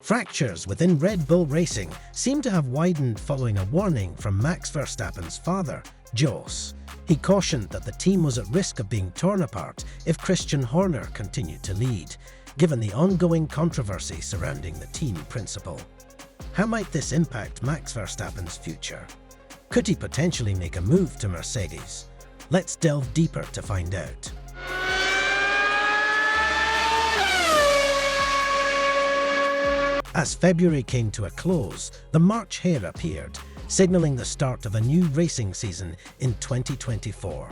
Fractures within Red Bull Racing seem to have widened following a warning from Max Verstappen's father, Jos. He cautioned that the team was at risk of being torn apart if Christian Horner continued to lead, given the ongoing controversy surrounding the team principal. How might this impact Max Verstappen's future? Could he potentially make a move to Mercedes? Let's delve deeper to find out. As February came to a close, the March hare appeared, signaling the start of a new racing season in 2024.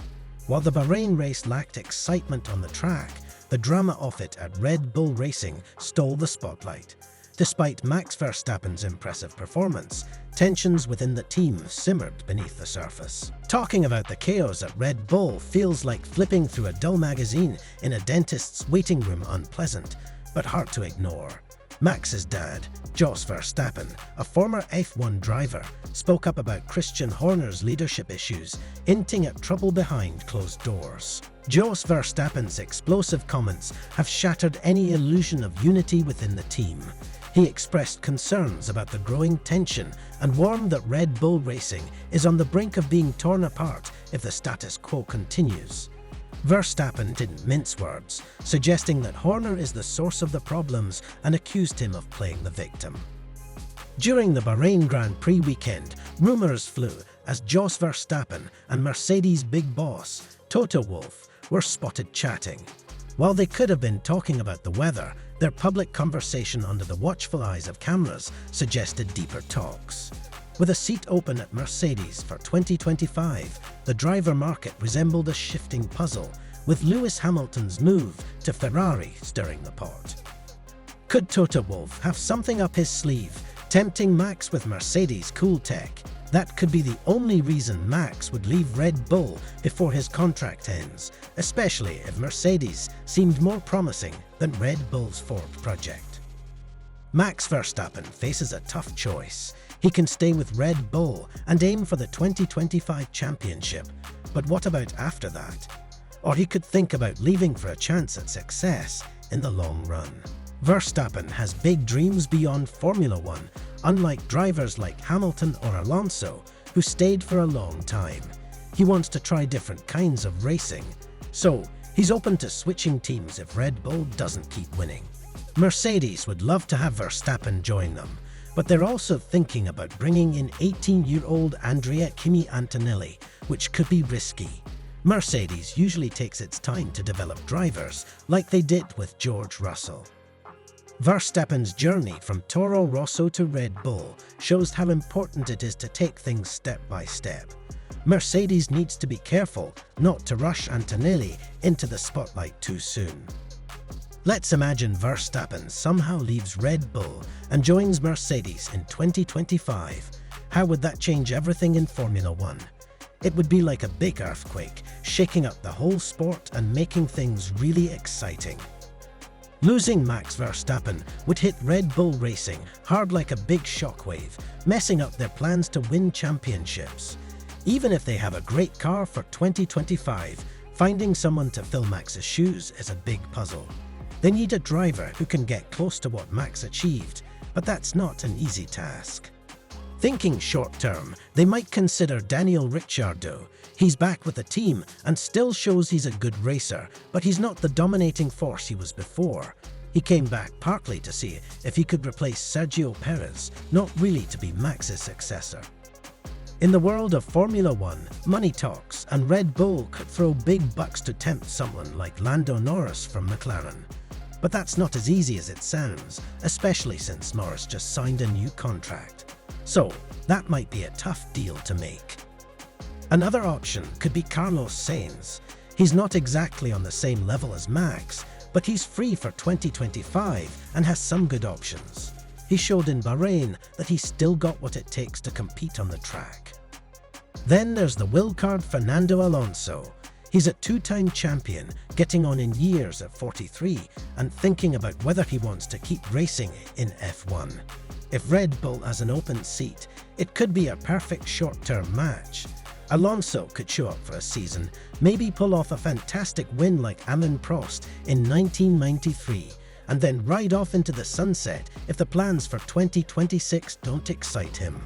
While the Bahrain race lacked excitement on the track, the drama of it at Red Bull Racing stole the spotlight. Despite Max Verstappen's impressive performance, tensions within the team simmered beneath the surface. Talking about the chaos at Red Bull feels like flipping through a dull magazine in a dentist's waiting room. Unpleasant, but hard to ignore. Max's dad, Jos Verstappen, a former F1 driver, spoke up about Christian Horner's leadership issues, hinting at trouble behind closed doors. Jos Verstappen's explosive comments have shattered any illusion of unity within the team. He expressed concerns about the growing tension and warned that Red Bull Racing is on the brink of being torn apart if the status quo continues. Verstappen didn't mince words, suggesting that Horner is the source of the problems and accused him of playing the victim. During the Bahrain Grand Prix weekend, rumours flew as Jos Verstappen and Mercedes' big boss, Toto Wolff, were spotted chatting. While they could have been talking about the weather, their public conversation under the watchful eyes of cameras suggested deeper talks. With a seat open at Mercedes for 2025, the driver market resembled a shifting puzzle, with Lewis Hamilton's move to Ferrari stirring the pot. Could Toto Wolff have something up his sleeve, tempting Max with Mercedes' cool tech? That could be the only reason Max would leave Red Bull before his contract ends, especially if Mercedes seemed more promising than Red Bull's Ford project. Max Verstappen faces a tough choice. He can stay with Red Bull and aim for the 2025 championship, but what about after that? Or he could think about leaving for a chance at success in the long run. Verstappen has big dreams beyond Formula One, unlike drivers like Hamilton or Alonso, who stayed for a long time. He wants to try different kinds of racing, so he's open to switching teams if Red Bull doesn't keep winning. Mercedes would love to have Verstappen join them, but they're also thinking about bringing in 18-year-old Andrea Kimi Antonelli, which could be risky. Mercedes usually takes its time to develop drivers, like they did with George Russell. Verstappen's journey from Toro Rosso to Red Bull shows how important it is to take things step by step. Mercedes needs to be careful not to rush Antonelli into the spotlight too soon. Let's imagine Verstappen somehow leaves Red Bull and joins Mercedes in 2025. How would that change everything in Formula One? It would be like a big earthquake, shaking up the whole sport and making things really exciting. Losing Max Verstappen would hit Red Bull Racing hard like a big shockwave, messing up their plans to win championships. Even if they have a great car for 2025, finding someone to fill Max's shoes is a big puzzle. They need a driver who can get close to what Max achieved, but that's not an easy task. Thinking short-term, they might consider Daniel Ricciardo. He's back with the team and still shows he's a good racer, but he's not the dominating force he was before. He came back partly to see if he could replace Sergio Perez, not really to be Max's successor. In the world of Formula One, money talks, and Red Bull could throw big bucks to tempt someone like Lando Norris from McLaren. But that's not as easy as it sounds, especially since Norris just signed a new contract. So, that might be a tough deal to make. Another option could be Carlos Sainz. He's not exactly on the same level as Max, but he's free for 2025 and has some good options. He showed in Bahrain that he's still got what it takes to compete on the track. Then there's the wildcard Fernando Alonso. He's a two-time champion, getting on in years at 43 and thinking about whether he wants to keep racing in F1. If Red Bull has an open seat, it could be a perfect short-term match. Alonso could show up for a season, maybe pull off a fantastic win like Alain Prost in 1993, and then ride off into the sunset if the plans for 2026 don't excite him.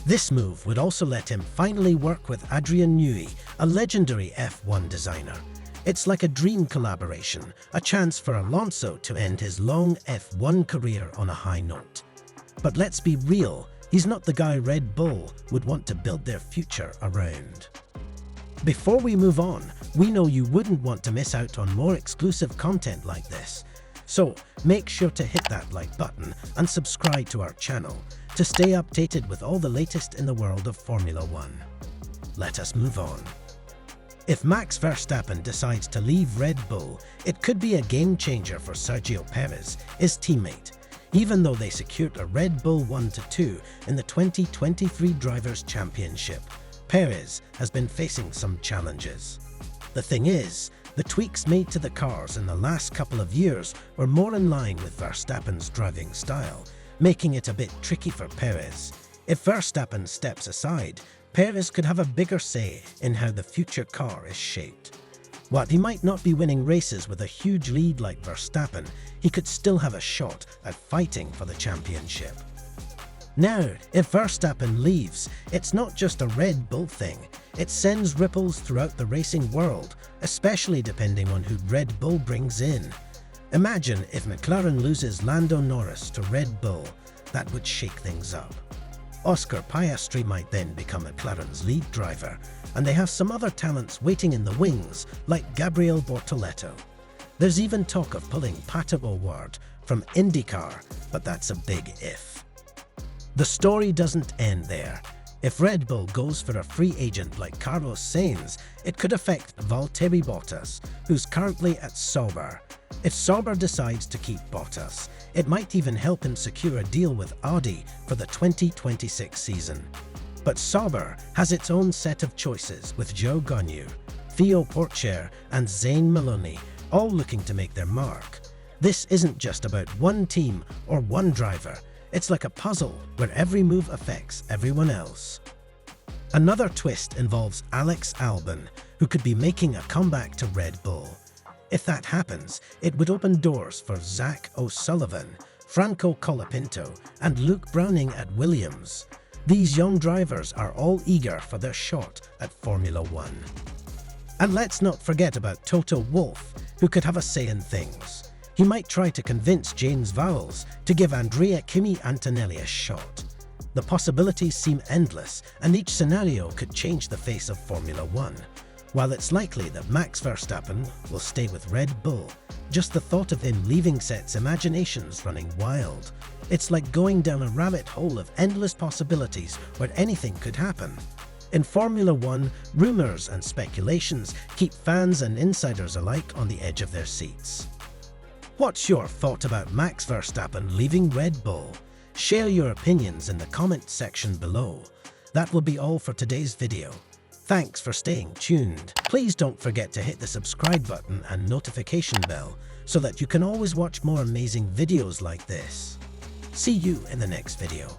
This move would also let him finally work with Adrian Newey, a legendary F1 designer. It's like a dream collaboration, a chance for Alonso to end his long F1 career on a high note. But let's be real, he's not the guy Red Bull would want to build their future around. Before we move on, we know you wouldn't want to miss out on more exclusive content like this. So make sure to hit that like button and subscribe to our channel to stay updated with all the latest in the world of Formula One. Let us move on. If Max Verstappen decides to leave Red Bull, it could be a game changer for Sergio Perez, his teammate, even though they secured a Red Bull 1-2 in the 2023 Drivers' Championship. Perez has been facing some challenges. The thing is, the tweaks made to the cars in the last couple of years were more in line with Verstappen's driving style, making it a bit tricky for Perez. If Verstappen steps aside, Perez could have a bigger say in how the future car is shaped. While he might not be winning races with a huge lead like Verstappen, he could still have a shot at fighting for the championship. Now, if Verstappen leaves, it's not just a Red Bull thing. It sends ripples throughout the racing world, especially depending on who Red Bull brings in. Imagine if McLaren loses Lando Norris to Red Bull. That would shake things up. Oscar Piastri might then become McLaren's lead driver, and they have some other talents waiting in the wings, like Gabriel Bortoleto. There's even talk of pulling Pato O'Ward from IndyCar, but that's a big if. The story doesn't end there. If Red Bull goes for a free agent like Carlos Sainz, it could affect Valtteri Bottas, who's currently at Sauber. If Sauber decides to keep Bottas, it might even help him secure a deal with Audi for the 2026 season. But Sauber has its own set of choices, with Joe Gonyu, Theo Porcher and Zane Maloney all looking to make their mark. This isn't just about one team or one driver. It's like a puzzle where every move affects everyone else. Another twist involves Alex Albon, who could be making a comeback to Red Bull. If that happens, it would open doors for Zach O'Sullivan, Franco Colapinto, and Luke Browning at Williams. These young drivers are all eager for their shot at Formula One. And let's not forget about Toto Wolff, who could have a say in things. He might try to convince James Vowles to give Andrea Kimi Antonelli a shot. The possibilities seem endless, and each scenario could change the face of Formula One. While it's likely that Max Verstappen will stay with Red Bull, just the thought of him leaving sets imaginations running wild. It's like going down a rabbit hole of endless possibilities where anything could happen. In Formula One, rumours and speculations keep fans and insiders alike on the edge of their seats. What's your thought about Max Verstappen leaving Red Bull? Share your opinions in the comment section below. That will be all for today's video. Thanks for staying tuned. Please don't forget to hit the subscribe button and notification bell so that you can always watch more amazing videos like this. See you in the next video.